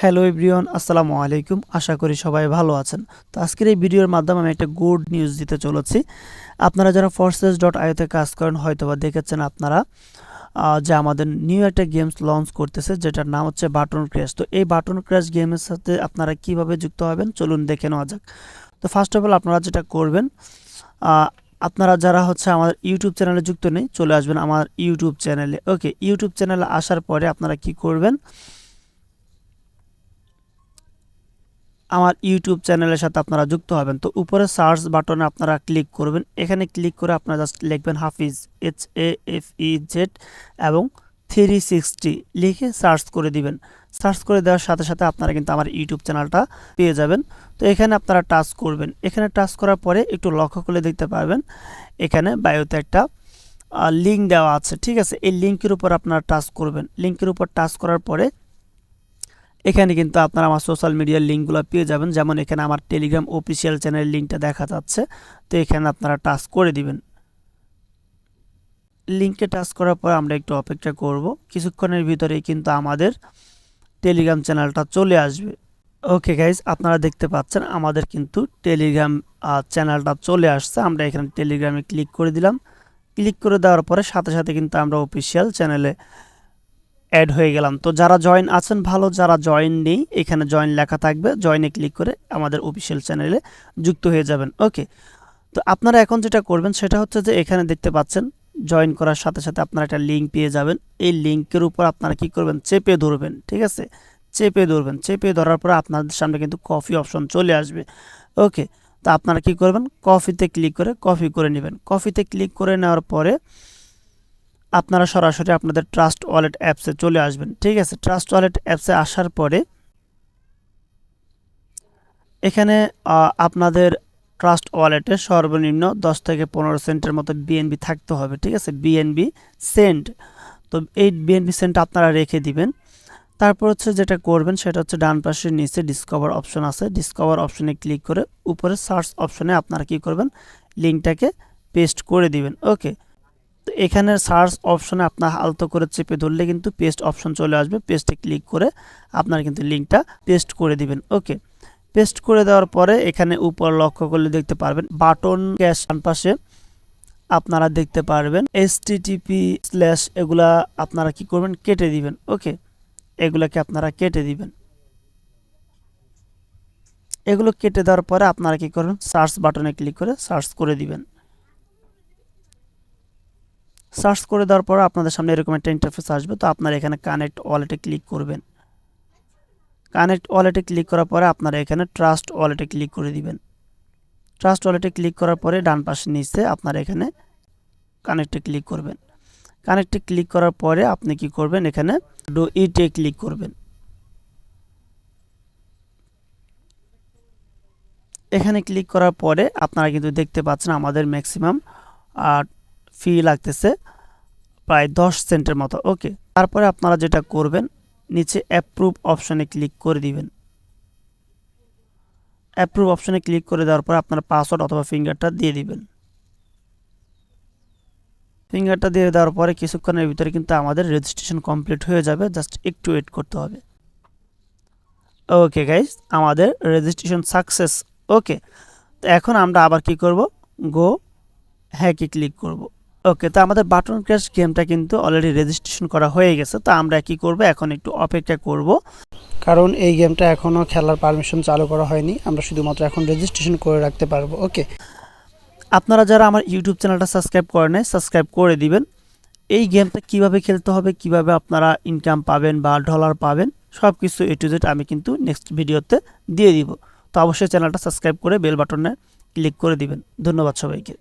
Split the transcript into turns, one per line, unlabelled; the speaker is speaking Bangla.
হ্যালো এভরিওয়ান, আসসালামু আলাইকুম। আশা করি সবাই ভালো আছেন। তো আজকের এই ভিডিওর মাধ্যমে আমি একটা গুড নিউজ দিতে চলেছি। আপনারা যারা forces.io তে কাজ করেন হয়তোবা দেখেছেন আপনারা যে আমাদের নিউ একটা গেমস লঞ্চ করতেছে, যেটার নাম হচ্ছে বাটন ক্র্যাশ। তো এই বাটন ক্র্যাশ গেমের সাথে আপনারা কিভাবে যুক্ত হবেন চলুন দেখে নেওয়া যাক। তো ফার্স্ট অফ অল আপনারা যেটা করবেন, আপনারা যারা হচ্ছে আমার ইউটিউব চ্যানেলে যুক্ত নেই চলে আসবেন আমার ইউটিউব চ্যানেলে। ওকে, ইউটিউব চ্যানেলে আসার পরে আপনারা কি করবেন, আমার ইউটিউব চ্যানেলের সাথে আপনারা যুক্ত হবেন। তো উপরে সার্চ বাটনে আপনারা ক্লিক করবেন। এখানে ক্লিক করে আপনারা জাস্ট লিখবেন হাফিজ, HAFEZ এবং 360 লিখে সার্চ করে দিবেন। সার্চ করে দেওয়ার সাথে সাথে আপনারা কিন্তু আমার ইউটিউব চ্যানেলটা পেয়ে যাবেন। তো এখানে আপনারা টাচ করবেন। এখানে টাচ করার পরে একটু লক্ষ্য করে দেখতে পারবেন এখানে বায়োতে একটা লিঙ্ক দেওয়া আছে, ঠিক আছে। এই লিঙ্কের উপর আপনারা টাচ করবেন। লিঙ্কের উপর টাচ করার পরে এখানে কিন্তু আপনারা আমার সোশ্যাল মিডিয়ার লিঙ্কগুলো পেয়ে যাবেন। যেমন এখানে আমার টেলিগ্রাম অফিসিয়াল চ্যানেলের লিঙ্কটা দেখা যাচ্ছে। তো এখানে আপনারা টাচ করে দিবেন। লিঙ্কে টাচ করার পর আমরা একটু অপেক্ষা করব। কিছুক্ষণের ভিতরেই কিন্তু আমাদের টেলিগ্রাম চ্যানেলটা চলে আসবে। ওকে গাইজ, আপনারা দেখতে পাচ্ছেন আমাদের কিন্তু টেলিগ্রাম চ্যানেলটা চলে আসছে। আমরা এখানে টেলিগ্রামে ক্লিক করে দিলাম। ক্লিক করে দেওয়ার পরে সাথে সাথে কিন্তু আমরা অফিসিয়াল চ্যানেলে অ্যাড হয়ে গেলাম। তো যারা জয়েন আছেন ভালো, যারা জয়েন নেই এখানে জয়েন লেখা থাকবে, জয়েনে ক্লিক করে আমাদের অফিসিয়াল চ্যানেলে যুক্ত হয়ে যাবেন। ওকে, তো আপনারা এখন যেটা করবেন সেটা হচ্ছে যে এখানে দেখতে পাচ্ছেন জয়েন করার সাথে সাথে আপনারা একটা লিঙ্ক পেয়ে যাবেন। এই লিঙ্কের উপর আপনারা কি করবেন, চেপে ধরবেন, ঠিক আছে। চেপে ধরবেন। চেপে ধরার পরে আপনাদের সামনে কিন্তু কপি অপশন চলে আসবে। ওকে, তো আপনারা কি করবেন, কপিতে ক্লিক করে কপি করে নেবেন। কপিতে ক্লিক করে নেওয়ার পরে আপনারা সরাসরি আপনাদের ট্রাস্ট ওয়ালেট অ্যাপসে চলে আসবেন, ঠিক আছে। ট্রাস্ট ওয়ালেট অ্যাপসে আসার পরে এখানে আপনাদের ট্রাস্ট ওয়ালেটে সর্বনিম্ন 10 থেকে 15 সেন্টের মতো বিএনবি থাকতে হবে, ঠিক আছে। বিএনবি সেন্ট। তো এই বিএনবি সেন্ট আপনারা রেখে দিবেন। তারপর হচ্ছে যেটা করবেন সেটা হচ্ছে ডান পাশের নিচে ডিসকভার অপশন আছে। ডিসকভার অপশনে ক্লিক করে উপরে সার্চ অপশনে আপনারা কি করবেন, লিঙ্কটাকে পেস্ট করে দিবেন। ওকে, তো এখানে সার্চ অপশনে আপনার আলতো করে চেপে ধরলে কিন্তু পেস্ট অপশন চলে আসবে। পেস্টে ক্লিক করে আপনারা কিন্তু লিঙ্কটা পেস্ট করে দিবেন। ওকে, পেস্ট করে দেওয়ার পরে এখানে উপর লক্ষ্য করলে দেখতে পারবেন বাটন ক্যাশ ডান পাশে আপনারা দেখতে পারবেন HTTP/ এগুলা আপনারা কি করবেন, কেটে দিবেন। ওকে, এগুলাকে আপনারা কেটে দিবেন। এগুলো কেটে দেওয়ার পরে আপনারা কি করবেন, সার্চ বাটনে ক্লিক করে সার্চ করে দিবেন। সার্চ করে দেওয়ার পর আপনাদের সামনে এরকম একটা ইন্টারফেস আসবে। তো আপনারা এখানে কানেক্ট ওয়ালেটে ক্লিক করবেন। কানেক্ট ওয়ালেটে ক্লিক করার পরে আপনারা এখানে ট্রাস্ট ওয়ালেটে ক্লিক করে দিবেন। ট্রাস্ট ওয়ালেটে ক্লিক করার পরে ডান পাশে নিচে আপনারা এখানে কানেক্টে ক্লিক করবেন। কানেক্টে ক্লিক করার পরে আপনি কি করবেন, এখানে ডু ইটে ক্লিক করবেন। এখানে ক্লিক করার পরে আপনারা কিন্তু দেখতে পাচ্ছেন আমাদের ম্যাক্সিমাম ফি লাগতেছে প্রায় 10 সেন্টের মতো। ওকে, তারপরে আপনারা যেটা করবেন নিচে অ্যাপ্রুভ অপশনে ক্লিক করে দিবেন। অ্যাপ্রুভ অপশনে ক্লিক করে দেওয়ার পর আপনারা পাসওয়ার্ড অথবা ফিঙ্গারটা দিয়ে দিবেন। ফিঙ্গারটা দিয়ে দেওয়ার পরে কিছুক্ষণের ভিতরে কিন্তু আমাদের রেজিস্ট্রেশন কমপ্লিট হয়ে যাবে। জাস্ট একটু ওয়েট করতে হবে। ওকে গাইস, আমাদের রেজিস্ট্রেশন সাকসেস। ওকে, তো এখন আমরা আবার কি করব, গো হ্যাকে ক্লিক করব। ওকে, তো আমাদের বাটন ক্র্যাশ গেমটা কিন্তু অলরেডি রেজিস্ট্রেশন করা হয়ে গেছে। তো আমরা কি করব, এখন একটু অপেক্ষা করব, কারণ এই গেমটা এখনও খেলার পারমিশন চালু করা হয়নি। আমরা শুধুমাত্র এখন রেজিস্ট্রেশন করে রাখতে পারবো। ওকে, আপনারা যারা আমার ইউটিউব চ্যানেলটা সাবস্ক্রাইব করে নেয় সাবস্ক্রাইব করে দিবেন। এই গেমটা কিভাবে খেলতে হবে, কিভাবে আপনারা ইনকাম পাবেন বা ডলার পাবেন, সব কিছু A to Z আমি কিন্তু নেক্সট ভিডিওতে দিয়ে দিব। তো অবশ্যই চ্যানেলটা সাবস্ক্রাইব করে বেল বাটনে ক্লিক করে দিবেন। ধন্যবাদ সবাইকে।